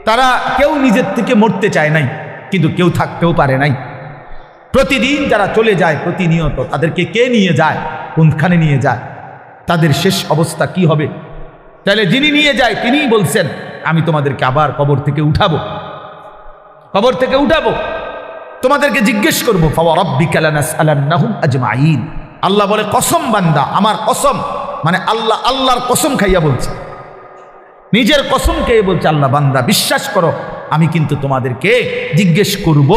তারা কেউ নিজের থেকে মরতে চায় নাই, কিন্তু কেউ থাকতেও পারে নাই। প্রতিদিন যারা চলে যায় প্রতিনিয়ত, তাদেরকে কে নিয়ে যায়, কোনখানে নিয়ে যায়, তাদের শেষ অবস্থা কি হবে? তাহলে যিনি নিয়ে যায় তিনিই বলছেন, আমি তোমাদেরকে আবার কবর থেকে উঠাবো, কবর থেকে উঠাবো, তোমাদেরকে জিজ্ঞেস করবো। ফাওয়ারাব্বিকা লানাসআলান্নাহুম আজমাইন। আল্লাহ বলে, কসম বান্দা, আমার কসম, মানে আল্লাহ আল্লাহর কসম খাইয়া বলছে, নিজের কসম খেয়ে বলছে, আল্লাহ বান্দা বিশ্বাস করো, আমি কিন্তু তোমাদেরকে জিজ্ঞেস করব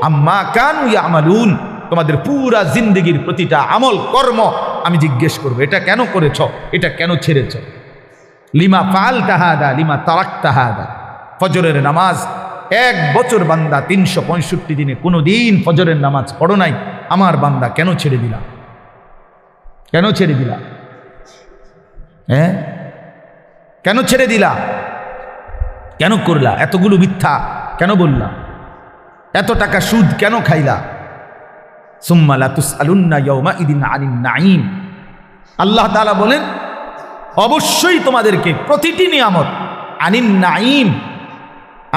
আম্মা কানু ইয়ামালুন, তোমাদের পুরা জিন্দেগির প্রতিটা আমল কর্ম আমি জিজ্ঞেস করব। এটা কেন করেছ, এটা কেন ছেড়েছ, লিমা ফাআলতা হাদা লিমা তারাকতা হাদা। ফজরের নামাজ 1 বছর বান্দা 365 দিনে কোনোদিন ফজরের নামাজ পড়ো নাই, আমার বান্দা কেন ছেড়ে দিলা, কেন ছেড়ে দিলা? হ্যাঁ, কেন ছেড়ে দিলা, কেন করলা, এতগুলো মিথ্যা কেন বললা, এত টাকা সুদ কেন খাইলা? সুম্মা লা তুসআলুন্না ইয়াওমাইদিন আনিন নাঈম। আল্লাহ তাআলা বলেন, অবশ্যই তোমাদেরকে প্রতিটি নিয়ামত, আনিন নাঈম,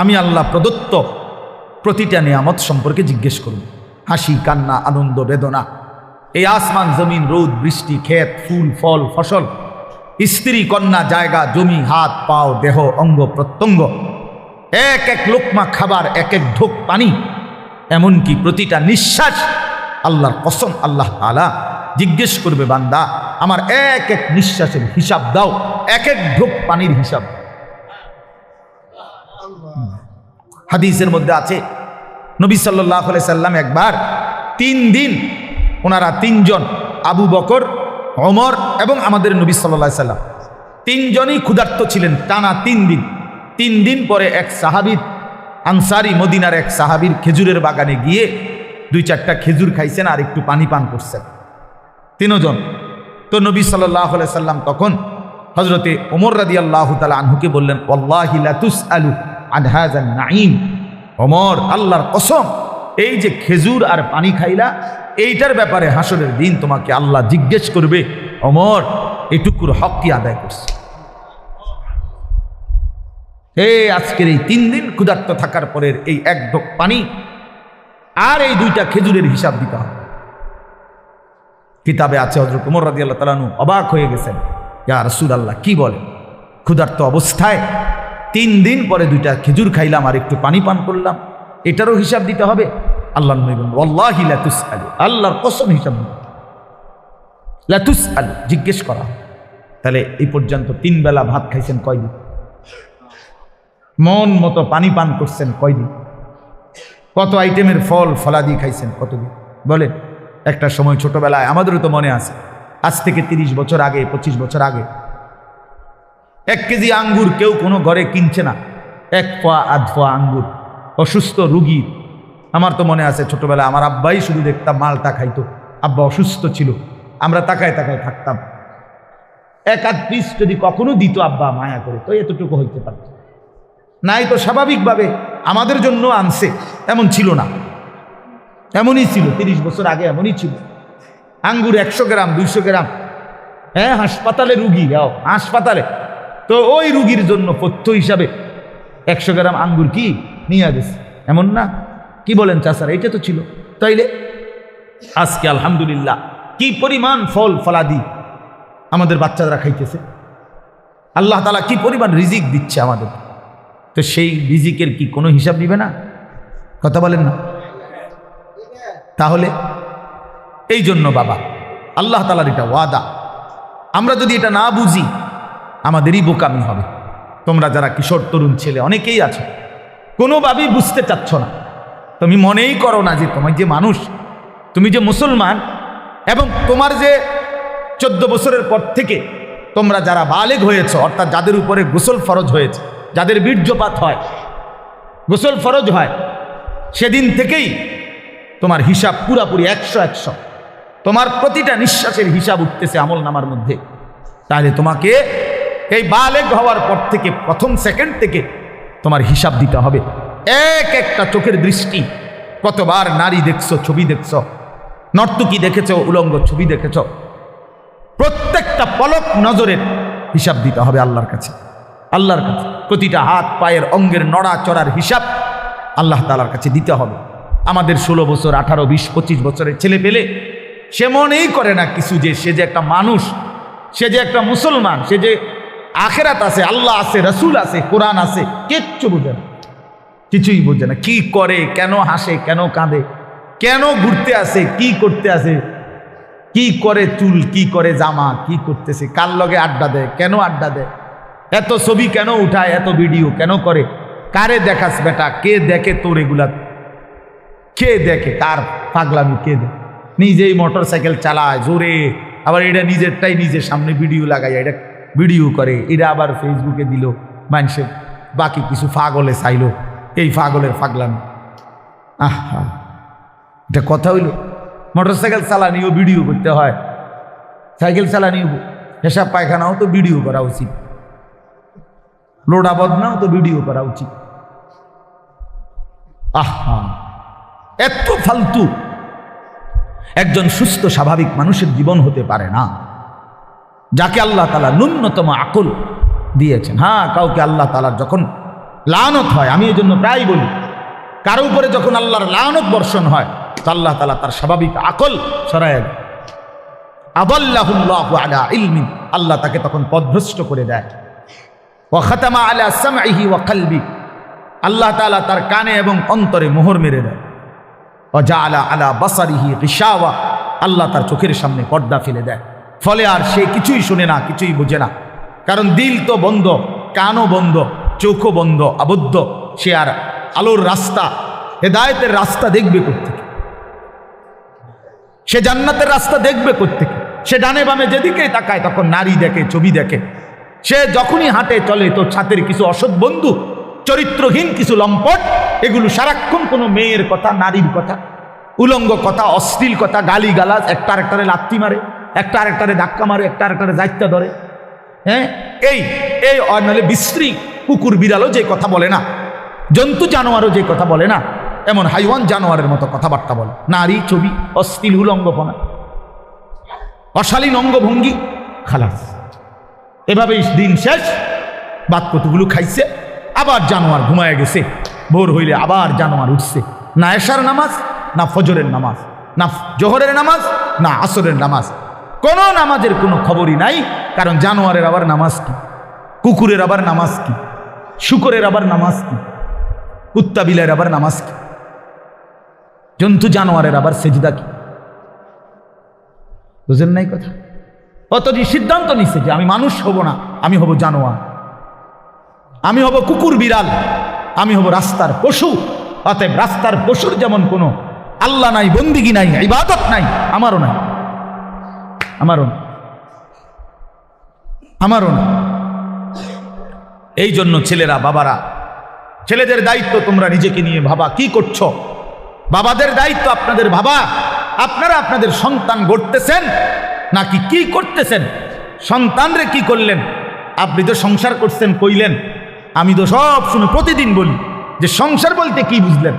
আমি আল্লাহ প্রদত্ত প্রতিটা নিয়ামত সম্পর্কে জিজ্ঞেস করব। হাসি কান্না আনন্দ বেদনা, এই আসমান জমিন রোদ বৃষ্টি ক্ষেত ফুল ফল ফসল, স্ত্রী কন্যা জায়গা জমি হাত পাও দেহ অঙ্গ প্রত্যঙ্গ, এক এক লোকমা খাবার, এক এক ঢোক পানি, এমনকি প্রতিটা নিঃশ্বাস, আল্লাহর কসম আল্লাহ তাআলা জিজ্ঞেস করবে, বান্দা আমার এক এক নিঃশ্বাসের হিসাব দাও, এক এক ঢোক পানির হিসাব। হাদিসের মধ্যে আছে, নবী সাল্লাল্লাহু আলাইহি সাল্লাম একবার 3 দিন, ওনারা 3 জন, আবু বকর, ওমর এবং আমাদের নবী সাল্লাল্লাহু আলাইহি সাল্লাম 3 জনই ক্ষুধার্ত ছিলেন টানা 3 দিন। 3 দিন পরে এক সাহাবী, আনসারি মদিনার এক সাহাবীর খেজুরের বাগানে গিয়ে 2-4টা খেজুর খাইছেন আর একটু পানি পান করছেন, 3 জন। তো নবী সাল্লাল্লাহু আলাইহি সাল্লাম তখন হযরতে ওমর রাদিয়াল্লাহু তাআলা আনহুকে বললেন, ওয়াল্লাহি লা তুসআলু আন হাযান নাঈম। ওমর, আল্লাহর কসম, এই যে খেজুর আর পানি খাইলা, এইটার ব্যাপারে হাসরের দিন তোমাকে আল্লাহ জিজ্ঞেস করবে, ওমর এটুকুর হক কি আদায় করছে? আজকের এই 3 দিন ক্ষুধার্ত থাকার পরের এই 1 ঢোক পানি আর এই 2টা খেজুরের হিসাব দিতে হবে। কিতাবে আছে, হযরত ওমর রাদিয়াল্লাহু তাআলা আনহু অবাক হয়ে গেছেন, ইয়া রাসূলুল্লাহ কি বলে, ক্ষুধার্ত অবস্থায় 3 দিন পরে 2টা খেজুর খাইলাম আর একটু পানি পান করলাম, এটারও হিসাব দিতে হবে? আল্লাহ নবী বলেন, ওয়াল্লাহি লা তুসআলু, আল্লাহর কসম হিসাব দিতে, লা তুসআলু, জিজ্ঞেস করা। তাহলে এই পর্যন্ত 3 বেলা ভাত খাইছেন কয়দিন? মন মতো পানি পান করছেন কয়দিন? কত আইটেমের ফল ফলাদি খাইছেন কতদিন? বলে একটা সময় ছোটবেলায় আমাদেরও তো মনে আছে, আজ থেকে 30 বছর আগে 25 বছর আগে 1 কেজি আঙ্গুর কেউ কোনো ঘরে কিনছে না, 1 পোয়া 1/2 পোয়া আঙ্গুর, অসুস্থ রুগী। আমার তো মনে আছে ছোটবেলায় আমার আব্বাই শুধু দেখতাম মালটা খাইতো, আব্বা অসুস্থ ছিল, আমরা তাকায় তাকায় থাকতাম, 1-8 পিস যদি কখনো দিত আব্বা মায়া করে, তো এতটুকু হইতে পারত নাই, তো স্বাভাবিকভাবে আমাদের জন্য আনছে, এমন ছিল না, এমনই ছিল 30 বছর আগে, এমনই ছিল। আঙ্গুর 100 গ্রাম 200 গ্রাম, হ্যাঁ হাসপাতালে রুগী, হাসপাতালে, তো ওই রুগীর জন্য পথ্য হিসাবে 100 গ্রাম আঙ্গুর কি নিয়ে গেছে, এমন না? কি বলেন চাচারা, এটা তো ছিল। তাইলে আজকে আলহামদুলিল্লাহ কি পরিমাণ ফল ফলাদি আমাদের বাচ্চারা খাইতেছে, আল্লাহ তাআলা কি পরিমাণ রিজিক দিচ্ছে আমাদের, তো সেই রিজিকের কি কোনো হিসাব নিবে না? কথা বলেন না? তাহলে এই জন্য বাবা, আল্লাহ তাআলার এটা ওয়াদা, আমরা যদি এটা না বুঝি আমাদেরই বোকামি হবে। তোমরা যারা কিশোর তরুণ ছেলে অনেকেই আছো, কোনোভাবেই বুঝতে চাচ্ছ না, তুমি মনেই করো না যে তোমার যে মানুষ, তুমি যে মুসলমান, এবং তোমার যে 14 বছরের পর থেকে তোমরা যারা বালেগ হয়েছ, অর্থাৎ যাদের উপরে গোসল ফরজ হয়েছে, যাদের বীর্যপাত হয়, গোসল ফরজ হয়, সেদিন থেকেই তোমার হিসাব পুরাপুরি 100 তোমার প্রতিটা নিঃশ্বাসের হিসাব উঠতেছে আমল নামার মধ্যে। তাহলে তোমাকে এই বালেগ হওয়ার পর থেকে প্রথম সেকেন্ড থেকে তোমার হিসাব দিতে হবে। একটা চোখের দৃষ্টি, কতবার নারী দেখছো, ছবি দেখছো, নর্তকী দেখেছো, উলঙ্গ ছবি দেখেছো, প্রত্যেকটা পলক নজরের হিসাব দিতে হবে আল্লাহর কাছে। আল্লাহর কাছে প্রতিটা হাত পায়ের অঙ্গের নড়াচড়ার হিসাব আল্লাহ তাআলার কাছে দিতে হবে। আমাদের 16 বছর 18 20 25 বছরের ছেলে পেলে সে মনেই করে না কিছু, যে সে যে একটা মানুষ, সে যে একটা মুসলমান, সে যে আখেরাত আছে, আল্লাহ আছে, রসুল আছে, কোরআন আছে, কিচ্ছু বোঝে না, কিছুই বোঝে না। কি করে, কেন হাসে, কেন কাঁদে, কেন ঘুরতে আসে, কি করতে আসে, কি করে চুল, কি করে জামা, কি করতেছে, কার লগে আড্ডা দেয়, কেন আড্ডা দেয়, এত ছবি কেন উঠায়, এত ভিডিও কেন করে, কারে দেখাস বেটা, কে দেখে তোর এগুলা, কে দেখে, কার পাগলামি কে দেখে, নিজেই মোটর সাইকেল চালায় জোরে, আবার এটা নিজেরটাই নিজের সামনে ভিডিও লাগাই, এটা ভিডিও করে, এটা আবার ফেসবুকে দিল, মানুষের বাকি কিছু পাগলে চাইলো, এই পাগলের পাগলামি। আহা, এটা কথা হইল? মোটর সাইকেল চালানিও ভিডিও করতে হয়, সাইকেল চালানিও, পেশাব পায়খানাও তো ভিডিও করা উচিত, লোডা বদনাও তো ভিডিও করা উচিত। আহা, এত ফালতু একজন সুস্থ স্বাভাবিক মানুষের জীবন হতে পারে না, যাকে আল্লাহ তাআলা ন্যূনতম আকল দিয়েছেন। হ্যাঁ, কাউকে আল্লাহ তাআলার যখন লানত হয়, আমি এই জন্য প্রায় বলি, কারো উপরে যখন আল্লাহর লানত বর্ষণ হয় তো আল্লাহ তাআলা তার স্বাভাবিক আকল সরায় দেয়। আদাল্লাহুল্লাহু আলা ইলমিন, আল্লাহ তাকে তখন পথভ্রষ্ট করে দেয়। ওয়া খাতামা আলা সামঈহি ওয়া কলবি, আল্লাহ তাআলা তার কানে এবং অন্তরে মোহর মেরে দেয়। ওয়া জাআলা আলা বাসারিহি গিশাওয়া, আল্লাহ তার চোখের সামনে পর্দা ফেলে দেয়, ফলে আর সে কিছুই শুনে না, কিছুই বোঝে না, কারণ দিল তো বন্ধ, কানও বন্ধ, চোখও বন্ধ, আবদ্ধ। সে আর আলোর রাস্তা, হেদায়েতের রাস্তা দেখবে কোত্থেকে? সে জান্নাতের রাস্তা দেখবে কোত্থেকে? সে ডানে বামে যেদিকেই তাকায় তখন নারী দেখে, ছবি দেখে। সে যখনই হাঁটে চলে তো ছাতের কিছু অসৎ বন্ধু, চরিত্রহীন কিছু লম্পট, এগুলো সারাক্ষণ কোনো মেয়ের কথা, নারীর কথা, উলঙ্গ কথা, অশ্লীল কথা, গালি গালাজ, একটা আরেকটারে লাথি মারে, একটা আরেকটারে ধাক্কা মারে, একটা আরেকটারে যাইত্যা ধরে। হ্যাঁ, এই এই নাহলে বিশ্রী কুকুর বিড়ালও যে কথা বলে না, জন্তু জানোয়ারও যে কথা বলে না, এমন হাইওয়ান জানোয়ারের মতো কথাবার্তা বলে। নারী, ছবি, অশ্লীল উলঙ্গপনা, অশালীন অঙ্গভঙ্গি, খালাস। এভাবেই দিন শেষ। বাদ কতগুলো খাইছে, আবার জানোয়ার ঘুমায় গেছে, ভোর হইলে আবার জানোয়ার উঠছে। না এশার নামাজ, না ফজরের নামাজ, না জোহরের নামাজ, না আসরের নামাজ, কোনো নামাজের কোনো খবরই নাই। কারণ জানোয়ারের আবার নামাজ কি, কুকুরের আবার নামাজ কি, শুকরের আবার নামাজ কি, কুত্তা বিলের আবার নামাজ কি, জন্তু জানোয়ারের আবার সেজদা কি? বুঝেন নাই কথা? অতটি সিদ্ধান্ত নিচ্ছে যে আমি মানুষ হব না, আমি হব জানোয়ার, আমি হব কুকুর বিড়াল, আমি হব রাস্তার পশু। অতএব রাস্তার পশুর যেমন কোনো আল্লাহ নাই, বন্দিগি নাই, ইবাদত নাই, আমারও নাই, আমারও না, আমারও না। এই জন্য ছেলেরা, বাবারা, ছেলেদের দায়িত্ব তোমরা নিজেকে নিয়ে ভাবা, কি করছো? বাবাদের দায়িত্ব আপনাদের ভাবা, আপনারা আপনাদের সন্তান গড়তেছেন নাকি কি করতেছেন? সন্তানরে কি করলেন? আপনি তো সংসার করছেন কইলেন, আমি তো সব সময় প্রতিদিন বলি যে সংসার বলতে কি বুঝলেন?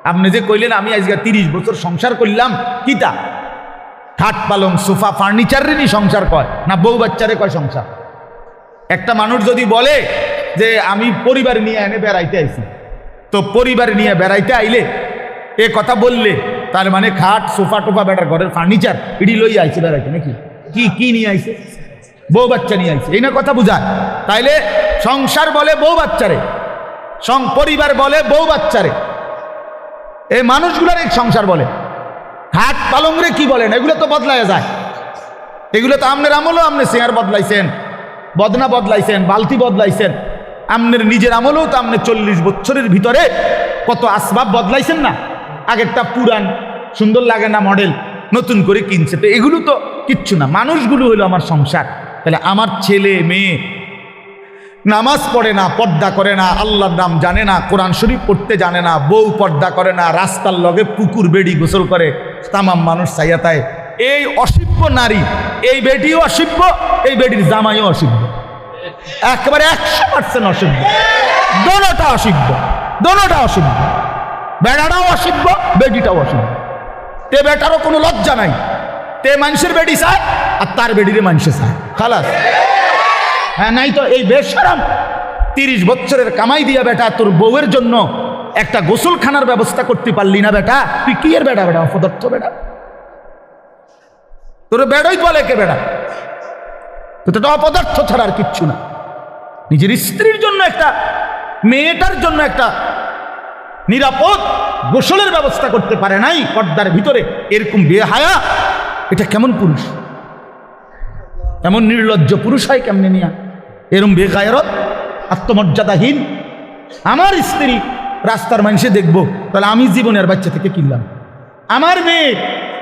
আপনি যে কইলেন আমি আজকে 30 বছর সংসার করলাম, কিতা? খাট পালং সোফা ফার্নিচারেরই সংসার কয় না বউ বাচ্চারে কয় সংসার? একটা মানুষ যদি বলে যে আমি পরিবার নিয়ে এনে বেড়াইতে আইছি, তো পরিবার নিয়ে বেড়াইতে আইলে এ কথা বললে তার মানে খাট সোফা টোফা বেটার ঘরের ফার্নিচার এটি লই আইছে বেড়াইতে, নাকি কি কি নিয়ে আইছে? বউ বাচ্চা নিয়ে আইছে, এই না কথা বুঝায়। তাইলে সংসার বলে বউ বাচ্চারে, পরিবার বলে বউ বাচ্চারে, এই মানুষগুলার এক সংসার বলে। খাট পালংরে কি বলেন? এগুলো তো বদলায় যায়, এগুলো তো আমনের আমলও আপনি চেয়ার বদলাইছেন, বদনা বদলাইছেন, বালতি বদলাইছেন, আমনের নিজের আমলেও তো আপনি 40 বছরের ভিতরে কত আসবাব বদলাইছেন না? আগেরটা পুরান সুন্দর লাগে না, মডেল নতুন করে কিনছে, তো এগুলো তো কিচ্ছু না। মানুষগুলো হলো আমার সংসার। তাহলে আমার ছেলে মেয়ে নামাজ পড়ে না, পর্দা করে না, আল্লাহর নাম জানে না, কোরআন শরীফ পড়তে জানে না, বউ পর্দা করে না, রাস্তার লগে পুকুর বেড়ি গোসল করে, তামাম মানুষ চাইয়াতায়। এই অসিব্য নারী, এই বেটিও অসিব্য, এই বেটির জামাইও অসিব্য, একেবারে 100% অসিব্য, দোনোটা অসিব্য, দোনোটা অসিব্য। বেড়াটাও অসিব্য, বেটিটাও অসিব্য। তে বেটারও কোনো লজ্জা নাই, তে মানুষের বেটি চায় আর তার বেটিরে মানুষে চায়, খালাস। হ্যাঁ, নাই তো এই বেশরম 30 বছরের কামাই দিয়া বেটা তোর বউয়ের জন্য একটা গোসলখানার ব্যবস্থা করতে পারলি না বেটা, তুই কি এর বেটা? বেটা অপদার্থ বেটা, তোর বেড়াই বলে কে বেটা? তো এটা অপদার্থ ছাড়া আর কিচ্ছু না। নিজের স্ত্রীর জন্য একটা, মেয়েটার জন্য একটা নিরাপদ গোসলের ব্যবস্থা করতে পারে নাই পর্দার ভিতরে, এরকম বেহায়া, এটা কেমন পুরুষ? এমন নির্লজ্জ পুরুষ হয় কেমনে নিয়া? এরম বেগায়রত, আত্মমর্যাদাহীন। আমার স্ত্রী রাস্তার মানুষে দেখবো, তাহলে আমি জীবনের বাচ্চা থেকে কিনলাম। আমার মেয়ে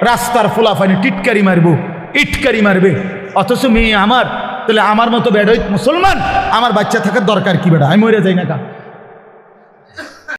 রাস্তার ফোলাফানি টিটকারি মারবো, ইটকারি মারবে, অথচ মেয়ে আমার, তাহলে আমার মতো বেড়াই মুসলমান, আমার বাচ্চা থাকার দরকার কি বেড়া? আমি মরে যাই না কা?